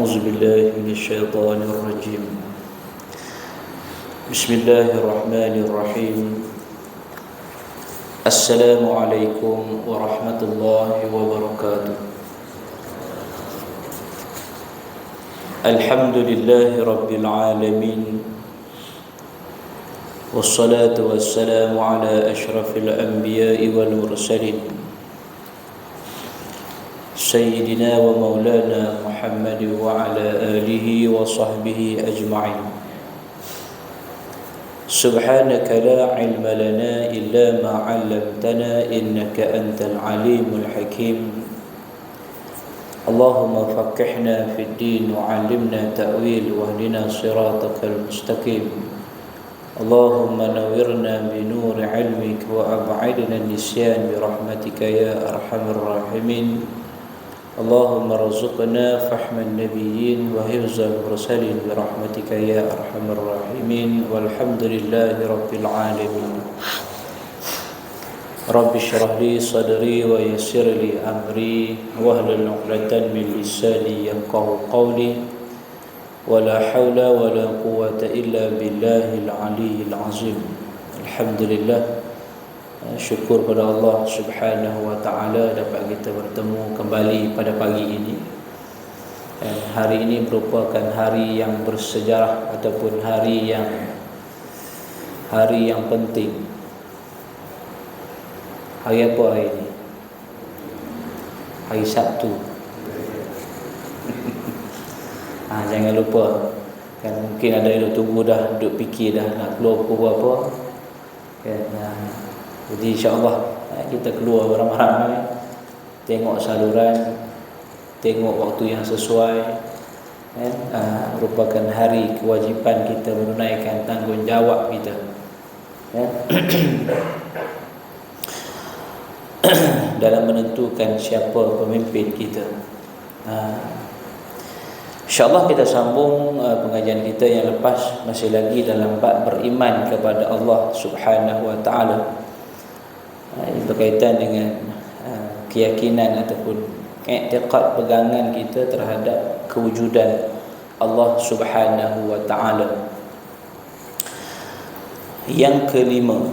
أعوذ بالله من الشيطان الرجيم. بسم الله الرحمن الرحيم. السلام عليكم ورحمة الله وبركاته. الحمد لله رب العالمين، والصلاة والسلام على أشرف الأنبياء والمرسلين سيدنا ومولانا محمد وعلى آله وصحبه أجمعين. سبحانك لا علم لنا إلا ما علمتنا إنك أنت العليم الحكيم. اللهم فقهنا في الدين وعلمنا تأويل واهدنا صراطك المستقيم. اللهم نورنا بنور علمك وأبعدنا النسيان برحمتك يا أرحم الراحمين. اللهم ارزقنا فهم النبيين وحفظ المرسلين برحمتك يا أرحم الراحمين. والحمد لله رب العالمين. رب اشرح لي صدري ويسر لي أمري واحلل عقدة من لساني يفقهوا قولي. ولا حول ولا قوة إلا بالله العلي العظيم. الحمد لله. Syukur pada Allah Subhanahu wa ta'ala dapat kita bertemu kembali pada pagi ini. Hari ini merupakan hari yang bersejarah ataupun hari yang penting. Hari apa hari ini? Hari Sabtu. Jangan lupa kan, mungkin ada yang tunggu dah, duduk fikir dah nak keluar pukul berapa kan. Jadi insya-Allah kita keluar beramai-ramai, tengok saluran, tengok waktu yang sesuai kan. Merupakan hari kewajipan kita menunaikan tanggungjawab kita kan? Dalam menentukan siapa pemimpin kita. InsyaAllah kita sambung pengajian kita yang lepas, masih lagi dalam bab beriman kepada Allah Subhanahu wa ta'ala. Berkaitan dengan keyakinan ataupun i'tiqad, pegangan kita terhadap kewujudan Allah Subhanahu wa ta'ala. Yang kelima,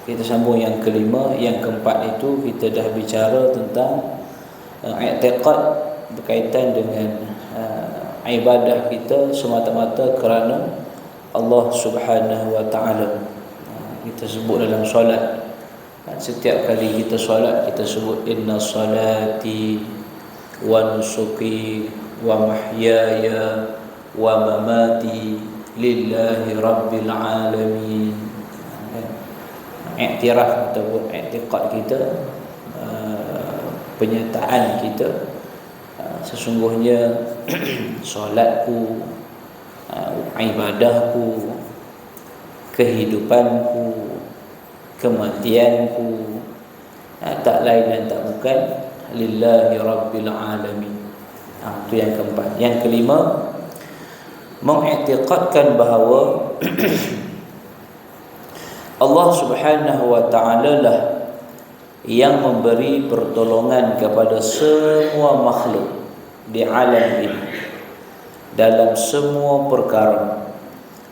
kita sambung yang kelima. Yang keempat itu kita dah bicara tentang i'tiqad berkaitan dengan ibadah kita semata-mata kerana Allah Subhanahu wa ta'ala. Kita sebut dalam solat, setiap kali kita solat kita sebut inna salati wa nusuki wa mahyaya wa mamati lillahi rabbil alamin. Iktiraf ataupun i'tiqad kita, penyataan kita, sesungguhnya solatku, ibadahku, kehidupanku, kematianku, tak lain dan tak bukan lillahi rabbil alamin. Itu yang keempat. Yang kelima, mengiktikadkan bahawa Allah Subhanahu wa ta'ala lah yang memberi pertolongan kepada semua makhluk di alam ini dalam semua perkara.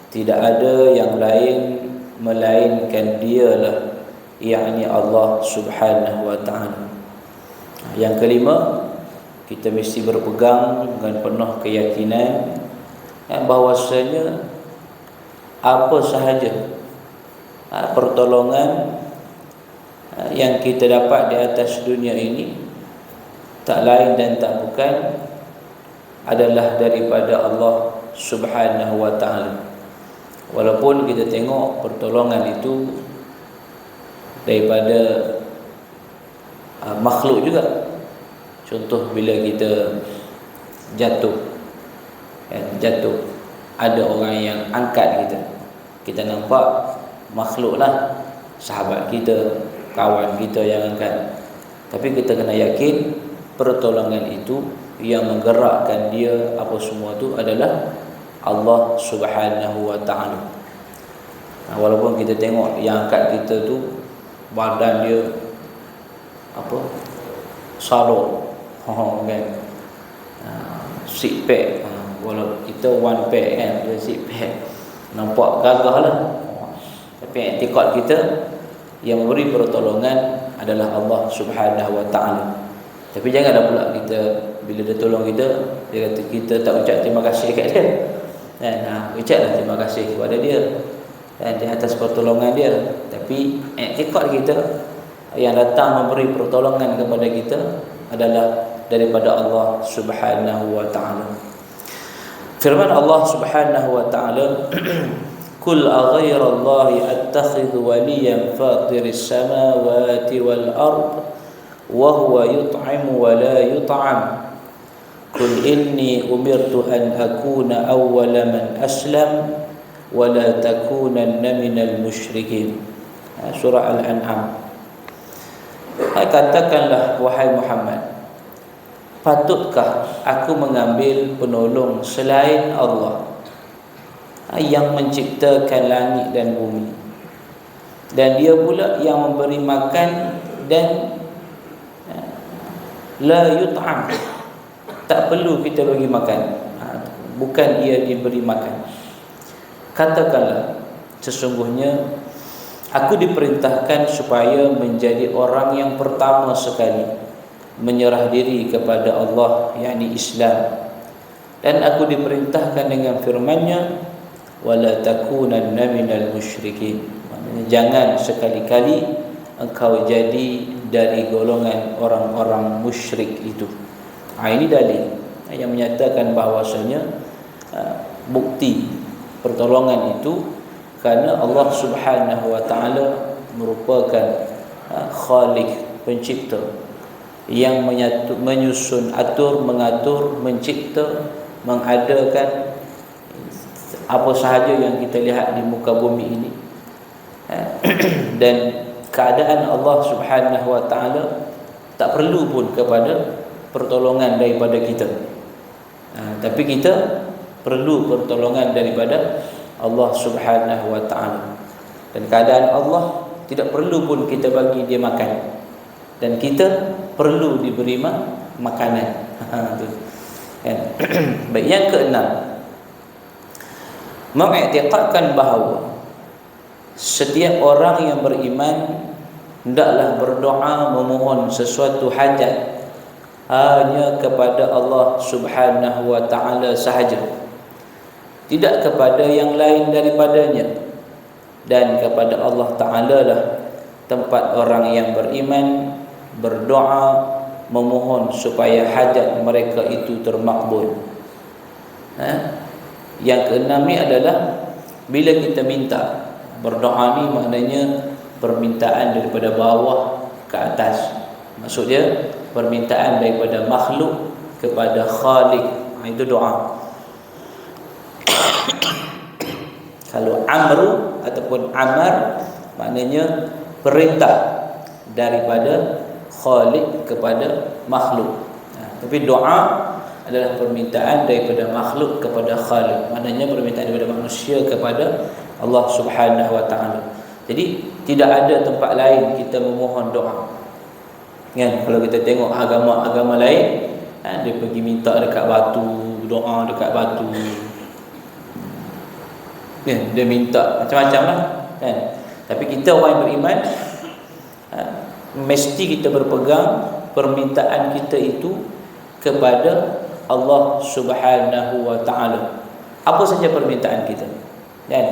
Tidak ada yang lain melainkan dialah, yakni Allah Subhanahu wa ta'ala. Yang kelima, kita mesti berpegang dengan penuh keyakinan bahawasanya apa sahaja pertolongan yang kita dapat di atas dunia ini tak lain dan tak bukan adalah daripada Allah Subhanahu wa ta'ala. Walaupun kita tengok pertolongan itu daripada makhluk juga. Contoh bila kita jatuh, ada orang yang angkat kita, kita nampak makhluk lah, sahabat kita, kawan kita yang angkat. Tapi kita kena yakin pertolongan itu yang menggerakkan dia apa semua itu adalah Allah Subhanahu wa ta'ala. Walaupun kita tengok yang angkat kita tu badan dia apa, salur kan, six pack. Walau kita one pack kan, dia six pack, nampak gagah lah. Tapi i'tiqad kita yang memberi pertolongan adalah Allah Subhanahu wa taala. Tapi janganlah pula kita bila dia tolong kita, dia kata kita tak ucap terima kasih kat dia. Dan ucaplah terima kasih kepada dia dan di atas pertolongan dia. Tapi i'tiqad kita yang datang memberi pertolongan kepada kita adalah daripada Allah Subhanahu wa taala. Firman Allah Subhanahu wa taala, "Qul aghayra Allahi attakhidhu waliyan fatiris samawati wal ard wa huwa yut'imu wa la yut'am. Qul inni umirtu an akuna awwala man aslam wa la takunanna minal musyrikin." Surah Al-An'am. Katakanlah wahai Muhammad, patutkah aku mengambil penolong selain Allah yang menciptakan langit dan bumi, dan dia pula yang memberi makan dan la yut'am, tak perlu kita bagi makan, bukan ia diberi makan. Katakanlah, sesungguhnya aku diperintahkan supaya menjadi orang yang pertama sekali menyerah diri kepada Allah, yakni Islam, dan aku diperintahkan dengan firman-Nya, wala takunanna minal musyrikin. Maknanya jangan sekali-kali engkau jadi dari golongan orang-orang musyrik itu. Ini dalil yang menyatakan bahawasanya bukti pertolongan itu kerana Allah Subhanahu wa taala merupakan Khaliq, pencipta, yang menyusun, mengatur, mencipta, mengadakan apa sahaja yang kita lihat di muka bumi ini. Dan keadaan Allah Subhanahu wa taala tak perlu pun kepada pertolongan daripada kita, tapi kita perlu pertolongan daripada Allah Subhanahu wa taala. Dan keadaan Allah tidak perlu pun kita bagi dia makan, dan kita perlu diberi makanan. Baik, yang keenam, mengiktikadkan bahawa setiap orang yang beriman hendaklah berdoa memohon sesuatu hajat hanya kepada Allah Subhanahu wa taala sahaja, tidak kepada yang lain daripadanya. Dan kepada Allah Ta'ala lah tempat orang yang beriman berdoa memohon supaya hajat mereka itu termakbul. Yang keenam ni adalah bila kita minta, berdoa ni maknanya permintaan daripada bawah ke atas. Maksud dia permintaan daripada makhluk kepada Khaliq. Itu doa. Kalau amru ataupun amar maknanya perintah daripada Khaliq kepada makhluk. Tapi doa adalah permintaan daripada makhluk kepada Khaliq, maknanya permintaan daripada manusia kepada Allah Subhanahu wa taala. Jadi tidak ada tempat lain kita memohon doa. Kan, kalau kita tengok agama-agama lain, dia pergi minta dekat batu, doa dekat batu. Dia minta macam-macam lah kan. Tapi kita orang yang beriman, mesti kita berpegang permintaan kita itu kepada Allah Subhanahu wa taala. Apa saja permintaan kita, kan?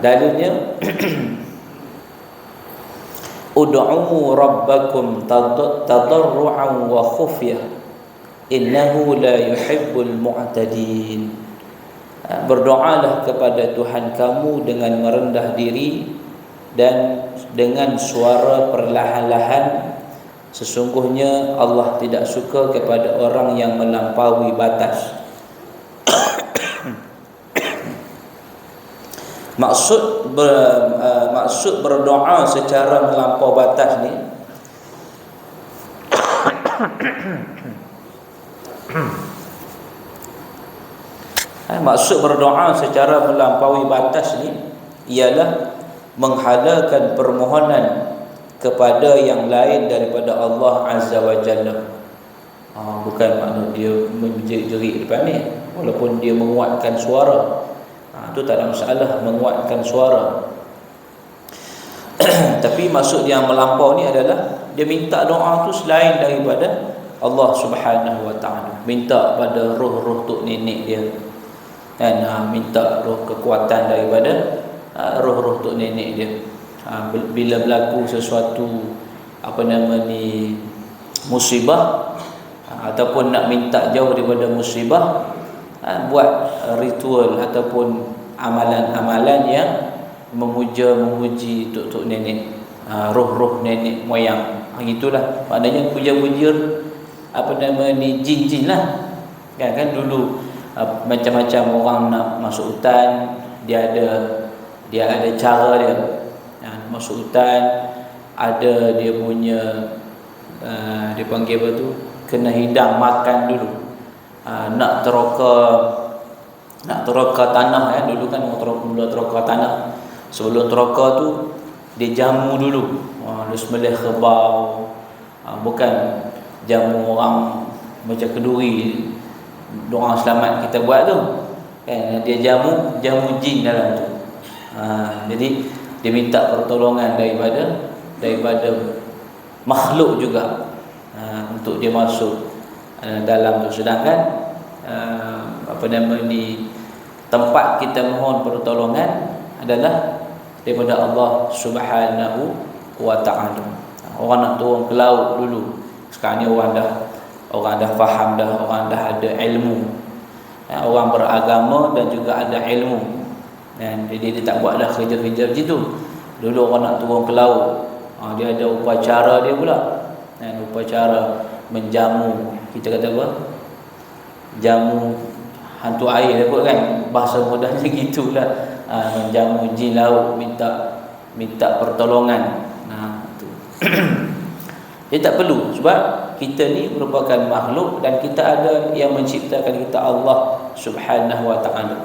Dalilnya ud'u rabbakum tadarruan wa khufyah innahu la yuhibbul mu'tadin. Berdoalah kepada Tuhan kamu dengan merendah diri dan dengan suara perlahan-lahan, sesungguhnya Allah tidak suka kepada orang yang melampaui batas. Maksud berdoa secara melampau batas ni maksud berdoa secara melampaui batas ni ialah menghalalkan permohonan kepada yang lain daripada Allah Azza wa Jalla. bukan makna dia menjerit-jerit depan ni, walaupun dia menguatkan suara, tu tak ada masalah, menguatkan suara. Tapi maksud yang melampau ni adalah dia minta doa tu selain daripada Allah Subhanahu Wa Taala, minta pada roh-roh tok nenek dia, dan minta roh kekuatan daripada roh-roh tok nenek dia. Bila berlaku sesuatu musibah, ataupun nak minta jauh daripada musibah, buat ritual ataupun amalan-amalan yang memuji tok nenek, roh-roh nenek moyang. Gitulah maknanya puja-puja jin-jin lah. Kan dulu macam-macam orang nak masuk hutan, dia ada cara dia. Masuk hutan ada dia punya dia panggil apa tu, kena hidang makan dulu. Nak teroka tanah, dulu kan mula teroka tanah. Sebelum teroka tu dia jamu dulu. Dia sembelih kerbau, bukan jamu orang macam keduri, doa selamat kita buat tu kan. Dia jamu jin dalam tu. Jadi dia minta pertolongan daripada makhluk juga, untuk dia masuk dalam tu. Sedangkan tempat kita mohon pertolongan adalah daripada Allah Subhanahu Wa Taala. Orang nak turun ke laut dulu, sekarang ni orang dah faham dah, orang dah ada ilmu, orang beragama dan juga ada ilmu, dan jadi dia tak buat dah kerja-kerja macam tu. Dulu orang nak turun ke laut, dia ada upacara dia pula, dan upacara menjamu, kita kata apa, jamu hantu air dia pun kan, bahasa mudahnya gitulah. Menjamu jin laut, minta pertolongan. Tu. Dia tak perlu, sebab kita ni merupakan makhluk dan kita ada yang menciptakan kita, Allah Subhanahu Wa Taala.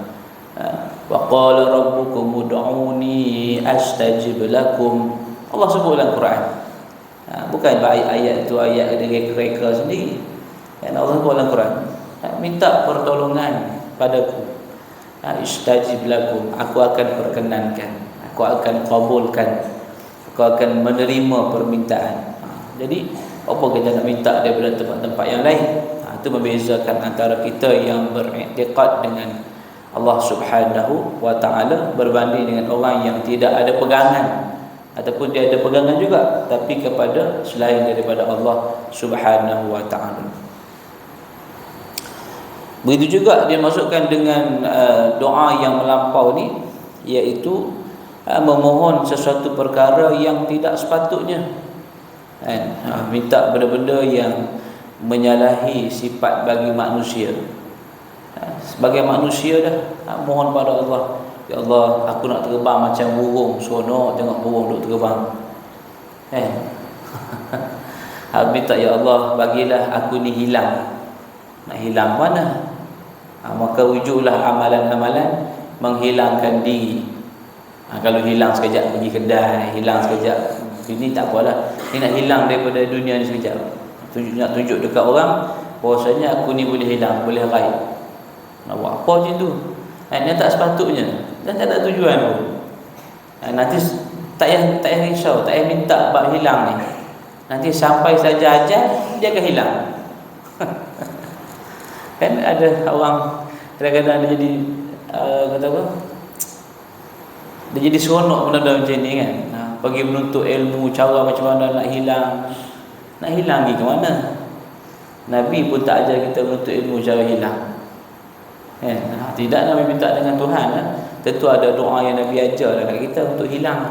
Wa qala rabbukum ud'uni astajib lakum. Allah sebut dalam Quran. Bukan ayat tu ayat dia reka sendiri. Dan Allah sebut dalam Quran, minta pertolongan padaku. Istajib lakum, aku akan perkenankan, aku akan kabulkan, aku akan menerima permintaan. Jadi apa kita nak minta daripada tempat-tempat yang lain? Itu membezakan antara kita yang beriktikad dengan Allah Subhanahu Wa Taala berbanding dengan orang yang tidak ada pegangan, ataupun dia ada pegangan juga tapi kepada selain daripada Allah Subhanahu Wa Taala. Begitu juga dia masukkan dengan doa yang melampau ni, iaitu memohon sesuatu perkara yang tidak sepatutnya, minta benda-benda yang menyalahi sifat bagi manusia. Sebagai manusia dah, mohon pada Allah, ya Allah, aku nak terbang macam burung, seronok tengok burung duk terbang. Minta, ya Allah, bagilah aku ni hilang. Nak hilang mana? Maka wujudlah amalan-amalan menghilangkan diri. Kalau hilang sekejap pergi kedai, hilang sekejap ini tak apalah, ni nak hilang daripada dunia ni sekejap, nak tunjuk dekat orang bahawasanya aku ni boleh hilang, boleh raib. Nak buat apa macam tu? Ini tak sepatutnya dan tak ada tujuan pun. Nanti tak payah risau, tak payah minta bab hilang ni. Nanti sampai saja ajal dia akan hilang. Kan ada orang kadang-kadang dia jadi kata apa, dia jadi seronok benda-benda macam ni kan. Pergi menuntut ilmu cara macam mana nak hilang pergi ke mana. Nabi pun tak ajar kita menuntut ilmu cara hilang kan. Tidak, Nabi minta dengan Tuhan kan. Tentu ada doa yang Nabi ajar dekat kita untuk hilang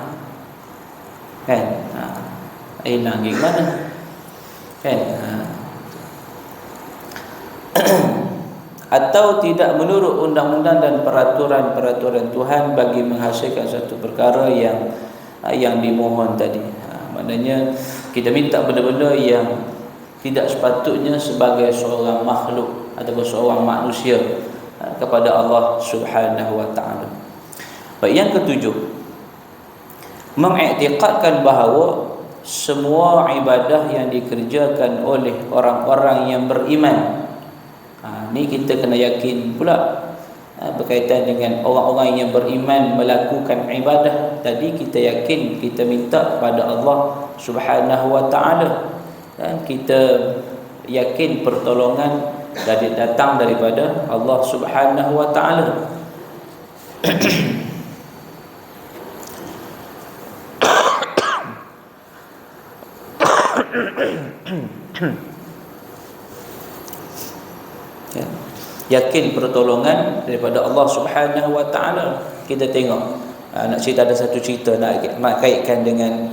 kan. Hilang pergi ke mana kan. Atau tidak menurut undang-undang dan peraturan-peraturan Tuhan bagi menghasilkan satu perkara yang dimohon tadi. Maknanya kita minta benda-benda yang tidak sepatutnya sebagai seorang makhluk ataupun seorang manusia kepada Allah Subhanahu Wa Taala. Baik, yang ketujuh, mengiktikadkan bahawa semua ibadah yang dikerjakan oleh orang-orang yang beriman. Ni kita kena yakin pula berkaitan dengan orang-orang yang beriman melakukan ibadah. Tadi kita yakin, kita minta kepada Allah Subhanahu wa taala, dan kita yakin pertolongan datang daripada Allah Subhanahu wa taala. Ya. Yakin pertolongan daripada Allah Subhanahu wa taala. Kita tengok nak cerita, ada satu cerita nak kaitkan dengan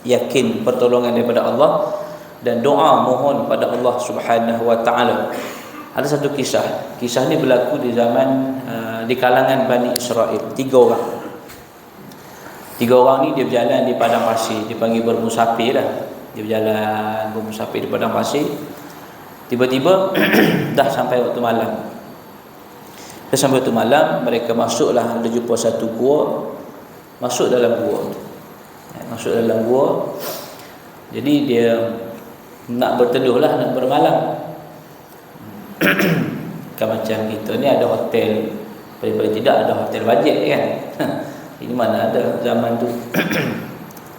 yakin pertolongan daripada Allah dan doa mohon pada Allah Subhanahu wa taala. Ada satu kisah. Kisah ni berlaku di zaman di kalangan Bani Israel. 3 orang. 3 orang ni dia berjalan di padang pasir, dipanggil bermusafir lah. Dia berjalan bermusafir di padang pasir. Tiba-tiba dah sampai waktu malam. Dah sampai waktu malam, mereka masuklah, ada jumpa satu gua. Masuk dalam gua tu. Masuk dalam gua. Jadi dia nak berteduh lah, nak bermalam. Kan macam kita ni ada hotel, paling tidak ada hotel bajet kan. Ini mana ada zaman tu.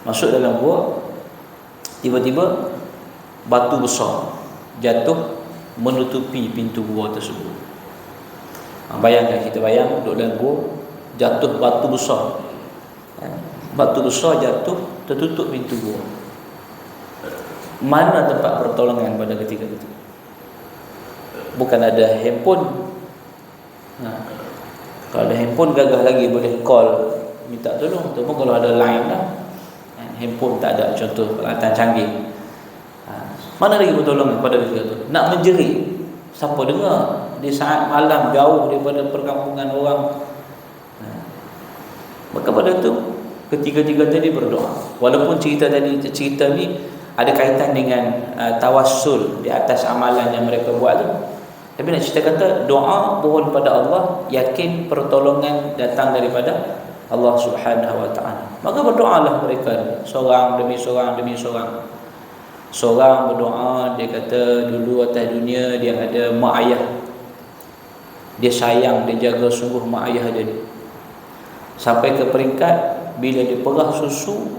Masuk dalam gua. Tiba-tiba batu besar jatuh menutupi pintu gua tersebut. Bayangkan, kita bayang duduk dalam gua, jatuh batu besar. Batu besar jatuh, tertutup pintu gua. Mana tempat pertolongan pada ketika itu? Bukan ada handphone. Kalau ada handphone gagah lagi boleh call minta tolong. Ataupun kalau ada line lah. Handphone tak ada, contoh peralatan canggih. Mana lagi pertolongan pada ketika itu? Nak menjerit, siapa dengar di saat malam jauh daripada perkampungan orang. Maka pada itu ketiga-tiga tadi berdoa. Walaupun cerita ni ada kaitan dengan tawassul di atas amalan yang mereka buat tu, tapi nak cerita kata doa mohon pada Allah, yakin pertolongan datang daripada Allah Subhanahu wa taala. Maka berdoalah mereka, seorang demi seorang demi seorang. Seorang berdoa, dia kata dulu atas dunia dia ada mak ayah. Dia sayang, dia jaga sungguh mak ayah dia ni. Sampai ke peringkat bila dia perah susu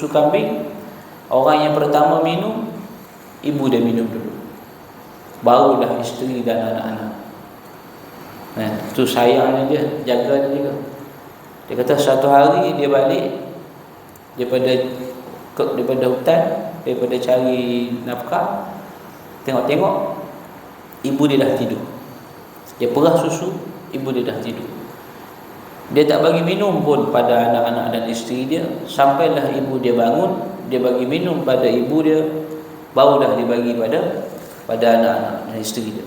kambing, orang yang pertama minum, ibu dia minum dulu. Barulah isteri dan anak-anak. Itu sayangnya dia, jaga dia juga. Dia kata satu hari dia balik daripada hutan, daripada cari nafkah, tengok-tengok ibu dia dah tidur. Dia perah susu, ibu dia dah tidur. Dia tak bagi minum pun pada anak-anak dan isteri dia. Sampailah ibu dia bangun, dia bagi minum pada ibu dia, barulah dia bagi pada anak-anak dan isteri dia.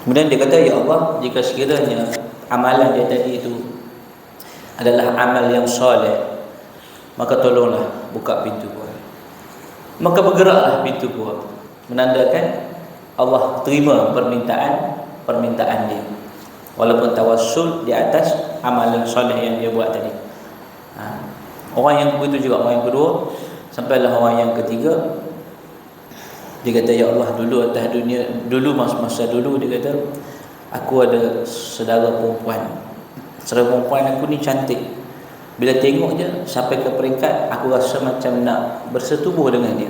Kemudian dia kata, ya Allah, jika sekiranya amalan dia tadi itu adalah amal yang soleh, maka tolonglah buka pintu gua. Maka bergeraklah pintu gua, menandakan Allah terima permintaan dia. Walaupun tawassul di atas amalan soleh yang dia buat tadi. Orang yang begitu juga, orang yang kedua, sampailah orang yang ketiga. Dia kata, ya Allah, dulu atas dunia, dulu masa dulu dia kata, aku ada saudara perempuan. Saudara perempuan aku ni cantik. Bila tengok je sampai ke peringkat aku rasa macam nak bersetubuh dengan dia.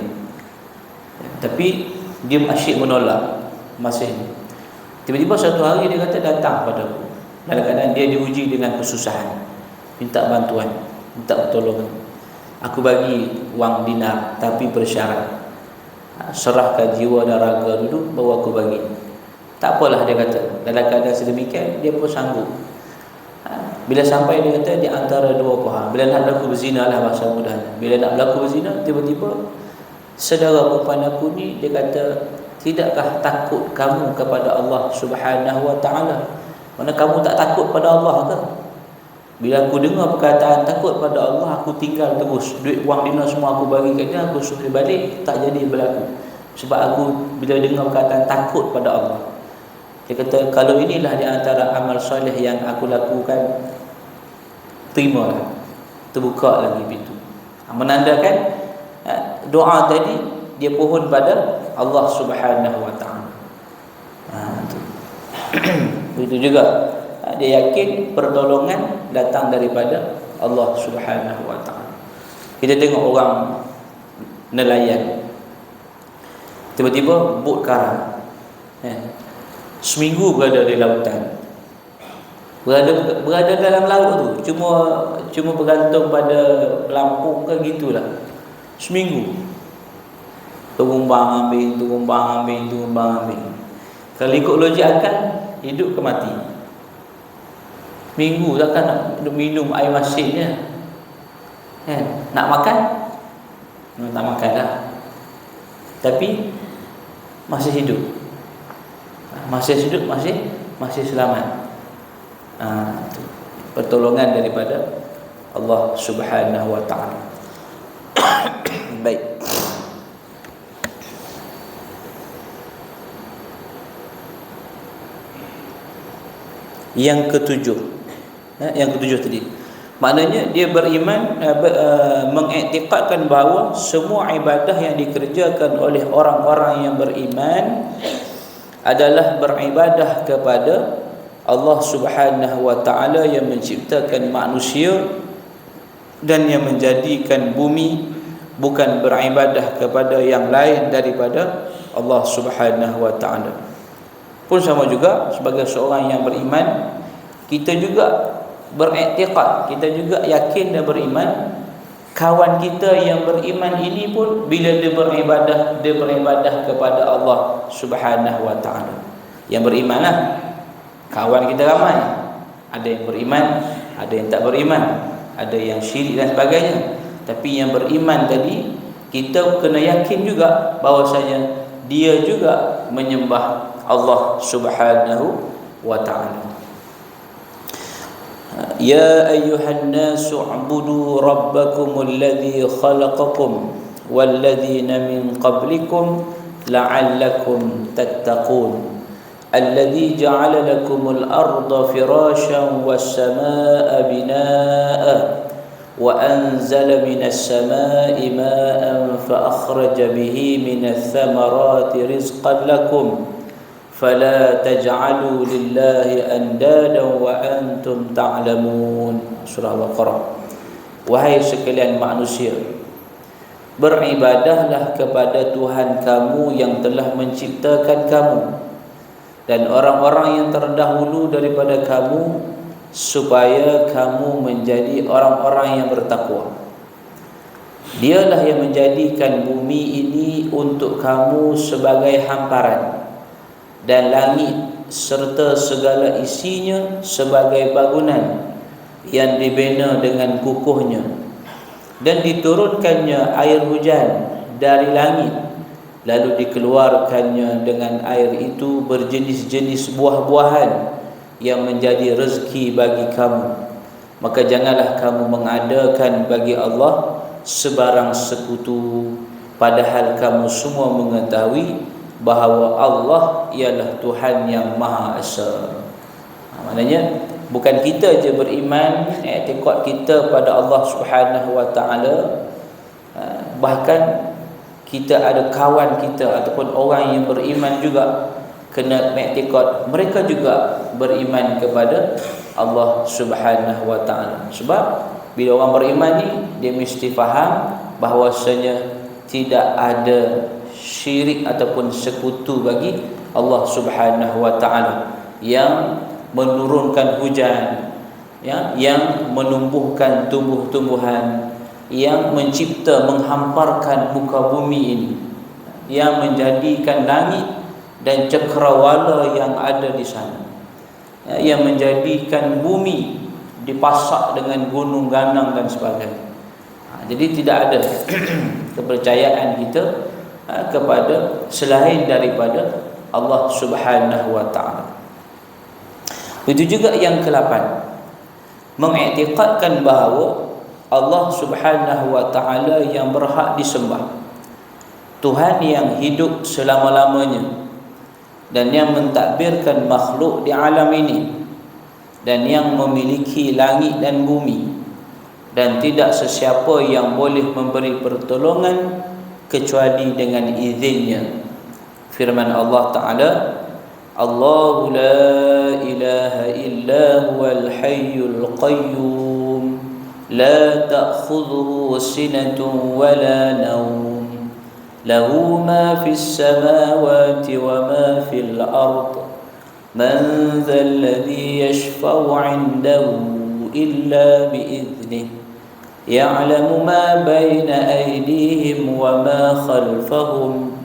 Tapi dia asyik menolak masih ni. Tiba-tiba satu hari dia kata datang padaku. Dalam keadaan dia diuji dengan kesusahan. Minta bantuan, minta pertolongan. Aku bagi wang dinar tapi bersyarat. Serahkan jiwa dan raga dulu baru aku bagi. Tak apalah dia kata. Dalam keadaan sedemikian dia pun sanggup. Bila sampai dia kata di antara dua pihak, bila nak berlaku berzina lah bahasa mudahnya. Bila nak berlaku berzina, tiba-tiba saudara perempuan aku ni dia kata, tidakkah takut kamu kepada Allah Subhanahu wa taala? Mana kamu tak takut pada Allah ke? Bila aku dengar perkataan takut pada Allah, aku tinggal terus. Duit wang dina semua aku bagi kat dia, aku suruh dia balik, tak jadi berlaku. Sebab aku bila dengar perkataan takut pada Allah, dia kata, kalau inilah di antara amal soleh yang aku lakukan, terimalah, terbuka lagi pintu. Menandakan doa tadi dia pohon pada Allah Subhanahu wa taala. Begitu juga dia yakin pertolongan datang daripada Allah Subhanahu wa taala. Kita tengok orang nelayan, tiba-tiba bot karam, seminggu berada di lautan, berada dalam laut tu, cuma bergantung pada pelampung ke gitulah. Seminggu terumbang ambing. Kalau ikut logik akal, hidup ke mati? Minggu takkan nak minum air masinnya, nak makan? Tak makan dah. Tapi masih hidup, masih selamat. Pertolongan daripada Allah Subhanahu wa taala. Baik. Yang ketujuh tadi, maknanya dia beriman, mengiktikadkan bahawa semua ibadah yang dikerjakan oleh orang-orang yang beriman adalah beribadah kepada Allah Subhanahu wa taala yang menciptakan manusia dan yang menjadikan bumi, bukan beribadah kepada yang lain daripada Allah Subhanahu wa taala. Pun sama juga sebagai seorang yang beriman, kita juga beriktikad, kita juga yakin dan beriman kawan kita yang beriman ini pun bila dia beribadah kepada Allah Subhanahu wa taala. Yang berimanlah, kawan kita ramai, ada yang beriman, ada yang tak beriman, ada yang syirik dan sebagainya. Tapi yang beriman tadi, kita kena yakin juga bahawasanya dia juga menyembah Allah Subhanahu wa ta'ala. Ya ayyuhan nasu u'budu rabbakumul ladzi khalaqakum wal ladzina min qablikum la'allakum tattaqun. Alladzi ja'ala lakumul arda firasyan was samaa'a binaa'a wa anzala minas samaa'i maa'an fa akhraja bihi minats thamarati rizqan lakum fala taj'alu lillahi andadan wa antum ta'lamun. Surah Al-Baqarah. Wahai sekalian manusia, beribadahlah kepada Tuhan kamu yang telah menciptakan kamu dan orang-orang yang terdahulu daripada kamu, supaya kamu menjadi orang-orang yang bertakwa. Dialah yang menjadikan bumi ini untuk kamu sebagai hamparan, dan langit serta segala isinya sebagai bangunan yang dibina dengan kukuhnya, dan diturunkannya air hujan dari langit, lalu dikeluarkannya dengan air itu berjenis-jenis buah-buahan yang menjadi rezeki bagi kamu. Maka janganlah kamu mengadakan bagi Allah sebarang sekutu, padahal kamu semua mengetahui bahawa Allah ialah Tuhan yang Maha Esa. Maknanya bukan kita je beriman, i'tikad kita pada Allah Subhanahu wa taala, bahkan kita ada kawan kita ataupun orang yang beriman juga kena i'tikad mereka juga beriman kepada Allah Subhanahu wa taala. Sebab bila orang beriman ni, dia mesti faham bahawasanya tidak ada syirik ataupun sekutu bagi Allah Subhanahu wa taala yang menurunkan hujan, yang menumbuhkan tumbuh-tumbuhan, yang mencipta, menghamparkan muka bumi ini, yang menjadikan langit dan cakrawala yang ada di sana, yang menjadikan bumi dipasak dengan gunung ganang dan sebagainya. Jadi tidak ada kepercayaan kita kepada selain daripada Allah Subhanahu wa taala. Itu juga yang ke-8, mengiktikadkan bahawa Allah Subhanahu wa taala yang berhak disembah, Tuhan yang hidup selama-lamanya dan yang mentadbirkan makhluk di alam ini dan yang memiliki langit dan bumi, dan tidak sesiapa yang boleh memberi pertolongan kecuali dengan izinnya. Firman Allah Ta'ala, Allahu la ilaha illa huwal hayyul qayyum la ta'khudhuhu sinatun wa la nawm lahu ma fis samawati wa ma fil ard man dhal ladzi yashfa'u 'indahu illa bi'idhnihi ya'lamu ma baina aydihim wa ma khalfahum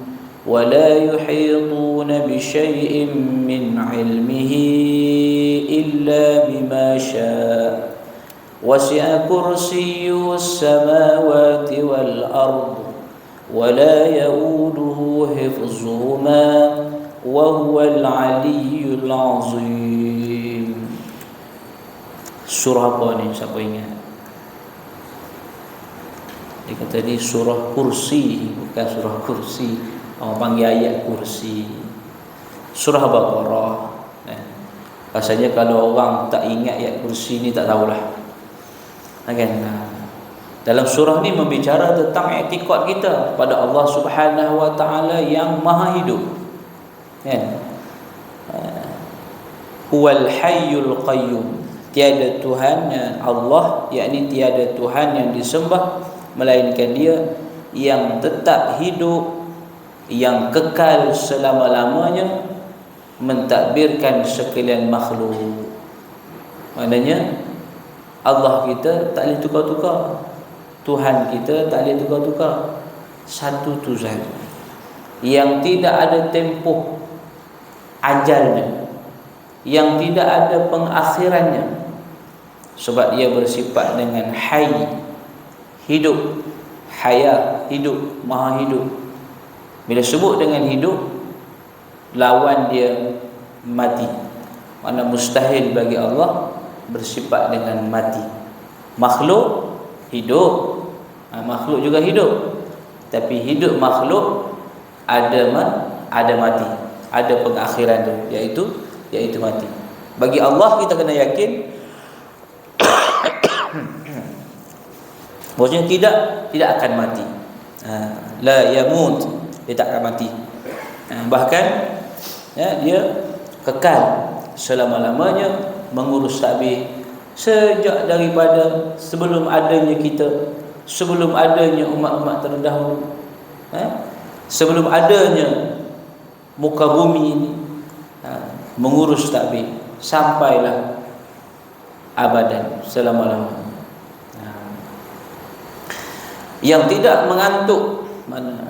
wa la yuhituna bi syai'in min 'ilmihi illa bima syaa wasi'a kursiyyuhu as-samawati wal ard wa la ya'uduhu hifdhuhuma wa huwal 'aliyyul 'azim. Surah apa ni, siapa ingat? Dia kata ni surah kursi, bukan surah kursi. Orang panggil ayat kursi. Surah Baqarah. Rasanya kalau orang tak ingat ayat kursi ni tak tahulah. Kan? Dalam surah ni membicara tentang i'tikad kita pada Allah Subhanahu wa taala yang Maha Hidup. Kan? Huwal Hayyul Qayyum. Tiada Tuhan Allah, yakni tiada Tuhan yang disembah melainkan Dia yang tetap hidup, yang kekal selama-lamanya, mentadbirkan sekalian makhluk. Maknanya Allah kita tak boleh tukar-tukar, Tuhan kita tak boleh tukar-tukar. Satu tu sahaja yang tidak ada tempoh ajalnya, yang tidak ada pengakhirannya, sebab Dia bersifat dengan hayy, hidup, hayat, hidup, maha hidup. Bila sebut dengan hidup, lawan dia mati. Mana mustahil bagi Allah bersifat dengan mati. Makhluk hidup, makhluk juga hidup, tapi hidup makhluk ada mati, ada pengakhiran dia, iaitu mati. Bagi Allah kita kena yakin bahwasanya tidak akan mati. La yamut, dia tak akan mati. Bahkan dia kekal selama-lamanya, mengurus takbir sejak daripada sebelum adanya kita, sebelum adanya umat-umat terdahulu, sebelum adanya muka bumi ini, mengurus takbir sampailah abadan, selama-lamanya. Yang tidak mengantuk, mana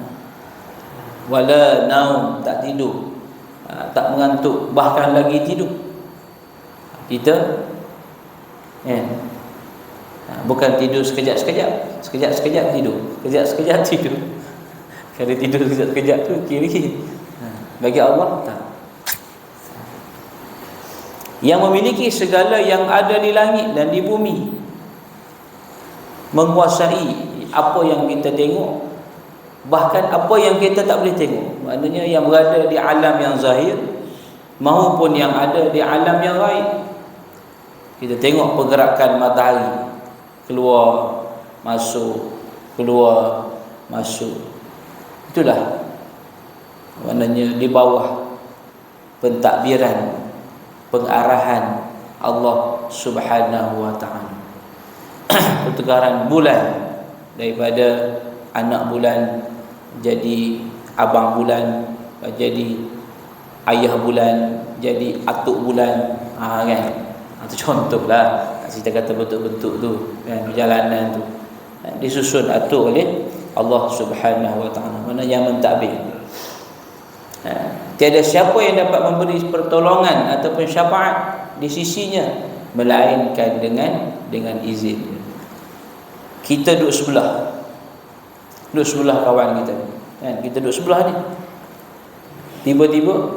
wala naum, tak tidur, tak mengantuk, bahkan lagi tidur. Kita bukan tidur sekejap-sekejap, sekejap-sekejap tidur, sekejap-sekejap tidur. Kalau tidur sekejap-sekejap tu kira-kira. Bagi Allah tak. Yang memiliki segala yang ada di langit dan di bumi, menguasai apa yang kita tengok, bahkan apa yang kita tak boleh tengok. Maknanya yang berada di alam yang zahir maupun yang ada di alam yang gaib. Kita tengok pergerakan matahari, keluar masuk, keluar masuk. Itulah maknanya di bawah pentadbiran, pengarahan Allah Subhanahu wa taala. Pertukaran bulan daripada anak bulan jadi abang bulan, jadi ayah bulan, jadi atuk bulan, kan? Itu contohlah, kita kata bentuk-bentuk tu, kan, perjalanan tu disusun atur oleh Allah Subhanahu wa taala, mana yang mentadbir. Tiada siapa yang dapat memberi pertolongan ataupun syafaat di sisinya melainkan dengan izin dia. Kita duduk sebelah kawan kita kan, kita duduk sebelah ni, tiba-tiba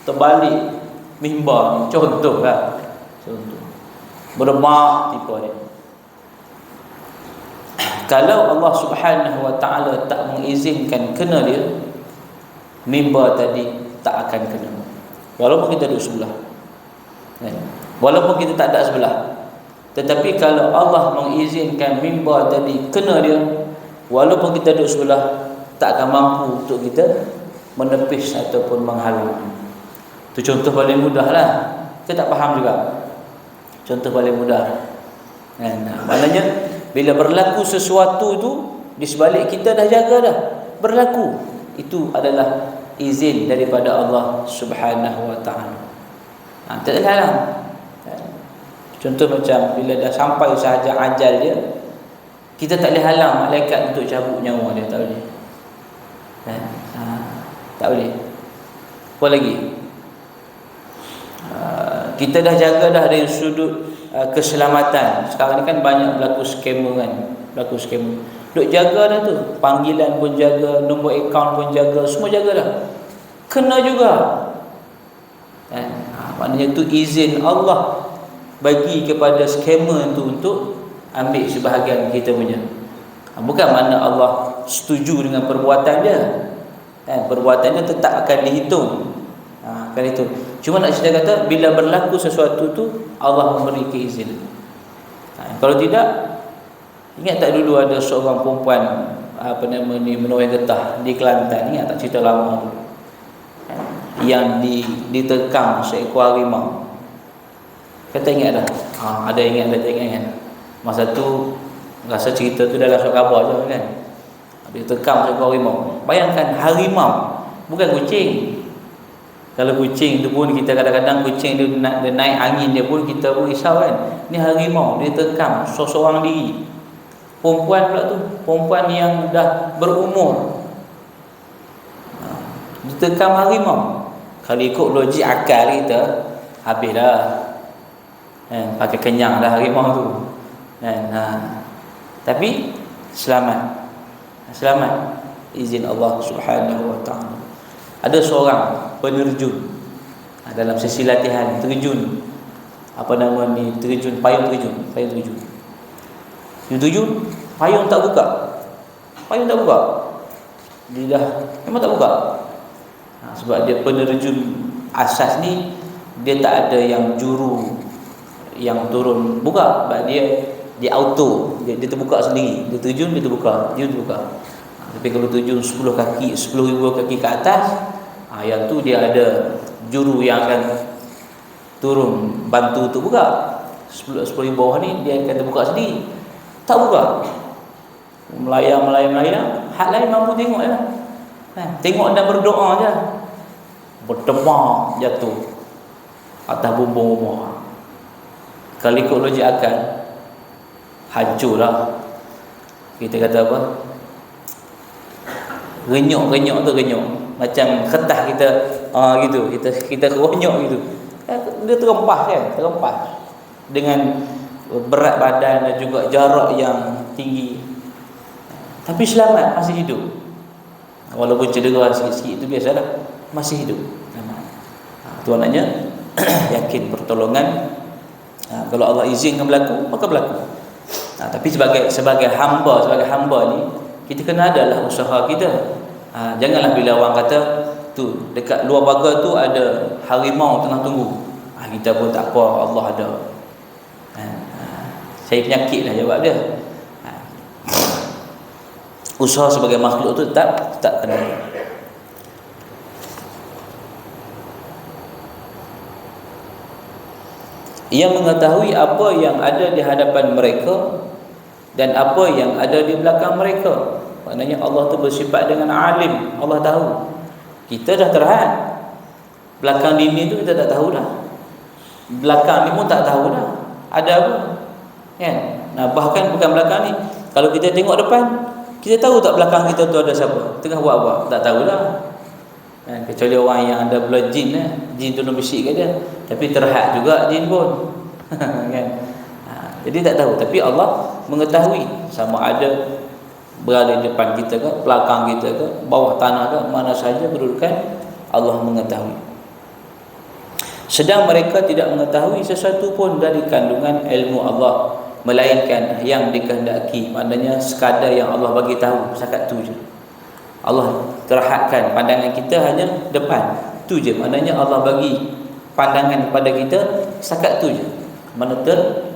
terbalik mimbar ni, contoh berdemak tiba ni. Kalau Allah Subhanahu wa taala tak mengizinkan kena dia, mimbar tadi tak akan kena, walaupun kita duduk sebelah kan? Walaupun kita tak ada sebelah. Tetapi kalau Allah mengizinkan mimbar tadi kena dia, walaupun kita duduk sebelah, tak akan mampu untuk kita menepis ataupun menghalang. Itu contoh paling mudah lah. Kita tak faham juga. Contoh paling mudah kan? Maknanya bila berlaku sesuatu tu, di sebalik kita dah jaga dah berlaku, itu adalah izin daripada Allah Subhanahu wa taala. Tak ada halang. Contoh macam bila dah sampai sahaja ajal dia, kita tak boleh halang malaikat untuk cabut nyawa dia, tak boleh. Tak boleh. Apa lagi? Kita dah jaga dah dari sudut keselamatan. Sekarang ni kan banyak berlaku scammer kan, duk jaga dah tu, panggilan pun jaga, nombor akaun pun jaga, semua jaga dah. Kena juga kan? Maknanya tu izin Allah bagi kepada scammer tu untuk ambil sebahagian kita punya. Bukan makna Allah setuju dengan perbuatan dia kan? Perbuatan dia tetap akan dihitung, akan itu. Cuma nak cerita kata, bila berlaku sesuatu tu Allah memberi keizin. Kalau tidak, ingat tak dulu ada seorang perempuan menuai getah di Kelantan, ingat tak cerita lama tu, yang diterkam seekor harimau. Kata ingat dah? Ada ingat, ada ingat. Masa tu rasa cerita tu dalam surat khabar je kan. Diterkam seekor harimau. Bayangkan harimau, bukan kucing. Kalau kucing tu pun kita kadang-kadang kucing dia naik angin dia pun kita pun risau kan. Ni harimau dia terkam seorang diri. Perempuan pula tu, perempuan yang dah berumur, diterkam harimau. Kalau ikut logik akal kita, habis dah. Pakai kenyang dah harimau tu. Tapi selamat. Izin Allah Subhanahu wa taala. Ada seorang penerjun dalam sesi latihan terjun, terjun payung terjun. Dia terjun, payung tak buka. Dia dah memang tak buka. Sebab dia penerjun asas ni, dia tak ada yang juru yang turun buka. Sebab dia auto, dia terbuka sendiri. Dia terjun, dia terbuka. Tapi kalau terjun 10,000 kaki ke atas, yang tu dia ada juru yang akan turun bantu tu buka. 10,000 bawah ni dia akan terbuka sendiri. Tak buka. Melayang. Hak lain mampu tengok je. Tengok dan berdoa je. Berdemak jatuh atas bumbung rumah. Kalau ikut logik akal, hancurlah. Kita kata apa? Renyok macam kertas kita gitu, kita ronyok gitu. Dia terempas dengan berat badan dan juga jarak yang tinggi. Tapi selamat, masih hidup. Walaupun cedera sikit-sikit itu biasalah, masih hidup. Itu maknanya yakin pertolongan. Kalau Allah izinkan berlaku, maka berlaku. Tapi sebagai hamba ni, kita kena adalah usaha kita. Janganlah bila orang kata tu dekat luar pagar tu ada harimau tengah tunggu, kita pun tak apa, Allah ada. Saya penyakit lah jawab dia. Usaha sebagai makhluk tu tetap kena. Ia mengetahui apa yang ada di hadapan mereka dan apa yang ada di belakang mereka. Maknanya Allah tu bersifat dengan alim. Allah tahu. Kita dah terhad. Belakang dinding tu kita tak tahu dah. Belakang ni pun tak tahu dah. Ada apa? Kan? Bahkan bukan belakang ni. Kalau kita tengok depan, kita tahu tak belakang kita tu ada siapa? Tengah buat apa? Tak tahulah. Kecuali orang yang ada belah jin. Jin tu nak bisik kat dia. Tapi terhad juga jin pun. kan. Jadi tak tahu, tapi Allah mengetahui sama ada berada di depan kita ke, belakang kita ke, bawah tanah ke, mana saja kedudukan, Allah mengetahui. Sedang mereka tidak mengetahui sesuatu pun dari kandungan ilmu Allah, melainkan yang dikehendaki. Maknanya sekadar yang Allah bagi tahu, setakat tu je. Allah terhadkan pandangan kita hanya depan, tu je. Maknanya Allah bagi pandangan kepada kita setakat tu je. Mana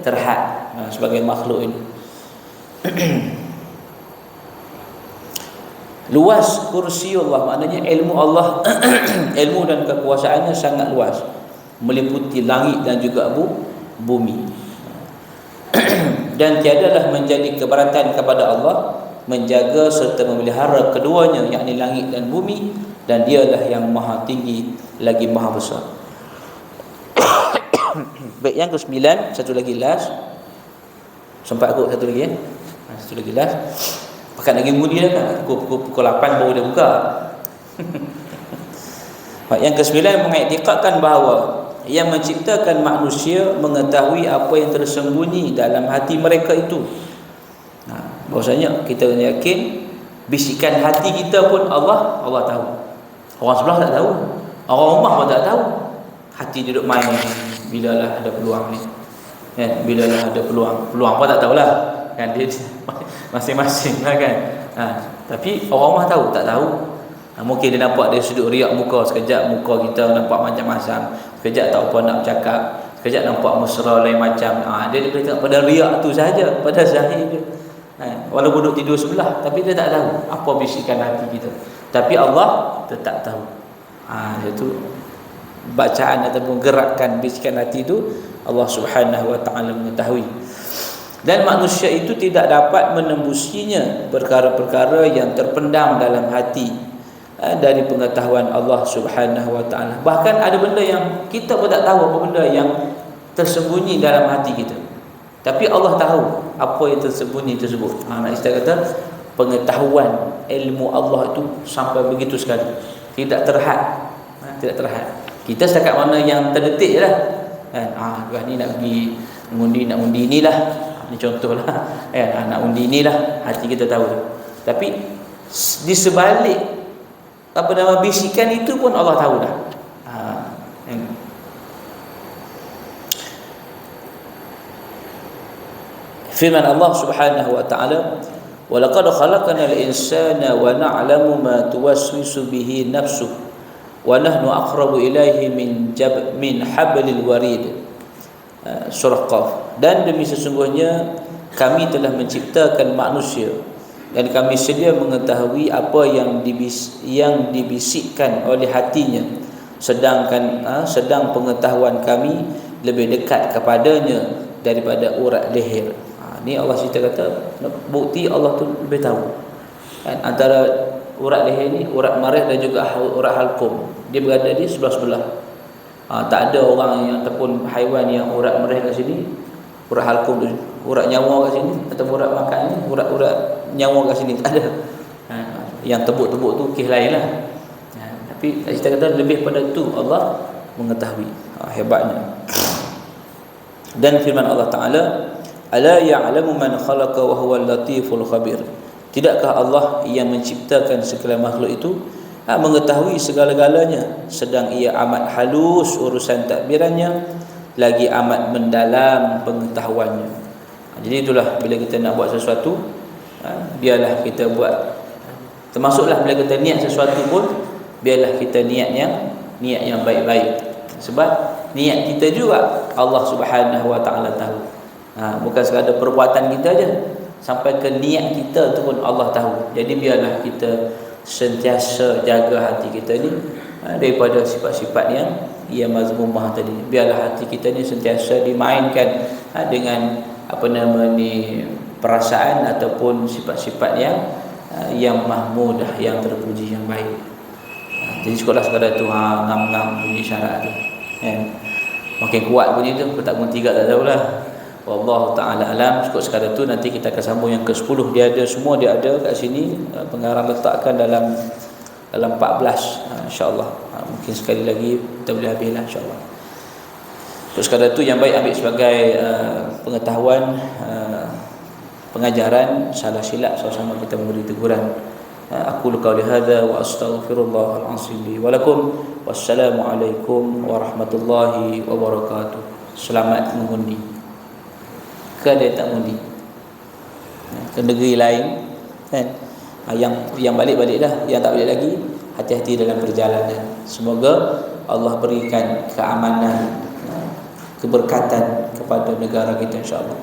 terhad sebagai makhluk ini. Luas kursi Allah, maknanya ilmu Allah ilmu dan kekuasaannya sangat luas, meliputi langit dan juga bumi. Dan tiadalah menjadi keberatan kepada Allah menjaga serta memelihara keduanya, yakni langit dan bumi, dan dialah yang maha tinggi lagi maha besar. Baik, yang ke-9, satu lagi last. Sempat aku satu lagi satu lagi last. Pakat lagi mudi dah kan. Pukul 8 baru dia buka. Baik, yang ke-9 mengiktikadkan bahawa yang menciptakan manusia mengetahui apa yang tersembunyi dalam hati mereka itu. Bahawasanya kita yakin bisikan hati kita pun Allah tahu. Orang sebelah tak tahu, orang rumah pun tak tahu. Hati duduk main, bilalah ada peluang ni, kan? Bilalah ada peluang pun tak tahulah, kan? Dia masing-masing lah, kan? Tapi orang rumah tahu tak tahu. Mungkin dia nampak dari sudut riak muka, sekejap muka kita nampak macam-macam, sekejap tak apa nak bercakap, sekejap nampak mesra lain macam. Dia boleh tengok pada riak tu sahaja, pada zahir dia. Walaupun duduk tidur sebelah, tapi dia tak tahu apa bisikan hati kita. Tapi Allah tetap tahu. Itu bacaan ataupun gerakan bisikan hati itu Allah Subhanahu wa taala mengetahui. Dan manusia itu tidak dapat menembusinya perkara-perkara yang terpendam dalam hati dari pengetahuan Allah Subhanahu wa taala. Bahkan ada benda yang kita pun tak tahu apa benda yang tersembunyi dalam hati kita. Tapi Allah tahu apa yang tersembunyi tersebut. Nak istilah kata pengetahuan ilmu Allah itu sampai begitu sekali. Tidak terhad. Tidak terhad. Kita setakat mana yang terdetik je lah. Kan? Ni nak pergi nak undi inilah. Ini contohlah. Nak undi inilah. Hati kita tahu. Tapi di sebalik bisikan itu pun Allah tahu dah. Firman Allah Subhanahu wa taala, "Wa laqad khalaqnal insana wa na'lamu ma tuwaswisu bihi nafsuhu wa nahnu aqrabu ilaihi min hablil warid." Surah Qaf. Dan demi sesungguhnya kami telah menciptakan manusia dan kami sedia mengetahui apa yang dibisikkan oleh hatinya, sedang pengetahuan kami lebih dekat kepadanya daripada urat leher. Ni Allah cerita kata bukti Allah tu lebih tahu, kan? Antara urat leher ni, urat marih dan juga urat halkum, dia berada di sebelah-sebelah. Tak ada orang yang ataupun haiwan yang urat marih kat sini, urat halkum tu, urat nyawa kat sini, atau urat makan ni, urat nyawa kat sini, tak ada. Yang tebuk-tebuk tu kes lain lah. Tapi kita kata lebih pada tu Allah mengetahui. Hebatnya. Dan firman Allah Ta'ala, "Ala ya'lamu man khalaqa wa huwal latiful khabir." Tidakkah Allah yang menciptakan segala makhluk itu mengetahui segala-galanya, sedang ia amat halus urusan takbirannya, lagi amat mendalam pengetahuannya. Jadi itulah bila kita nak buat sesuatu, biarlah kita buat, termasuklah bila kita niat sesuatu pun, biarlah kita niat yang baik-baik. Sebab niat kita juga Allah Subhanahu wa taala tahu. Bukan sekadar perbuatan kita aja, sampai ke niat kita tu pun Allah tahu. Jadi biarlah kita sentiasa jaga hati kita ni daripada sifat-sifat yang mazmumah tadi. Biarlah hati kita ni sentiasa dimainkan dengan perasaan ataupun sifat-sifat yang mahmudah, yang terpuji, yang baik. Jadi sekolah sekadar tu ngam-ngam bunyi syarat tu, makin kuat bunyi tu, aku tak bunyi 3 tak tahulah. Wallahu ta'ala alam. Cukup sekadar tu. Nanti kita akan sambung yang ke-10. Dia ada kat sini. Pengarang letakkan dalam 14, insyaAllah. Mungkin sekali lagi kita boleh habislah, insyaAllah. Untuk sekadar itu yang baik ambil sebagai pengetahuan, pengajaran. Salah silap sama-sama kita memberi teguran. Aku qauli hadza wa astaghfirullahal azim li wa lakum. Wassalamualaikum warahmatullahi wabarakatuh. Selamat mengundi. Ke dia tak mengundi, ke negeri lain kan? Yang balik-baliklah, yang tak balik lagi hati-hati dalam perjalanan. Semoga Allah berikan keamanan, keberkatan kepada negara kita insya-Allah.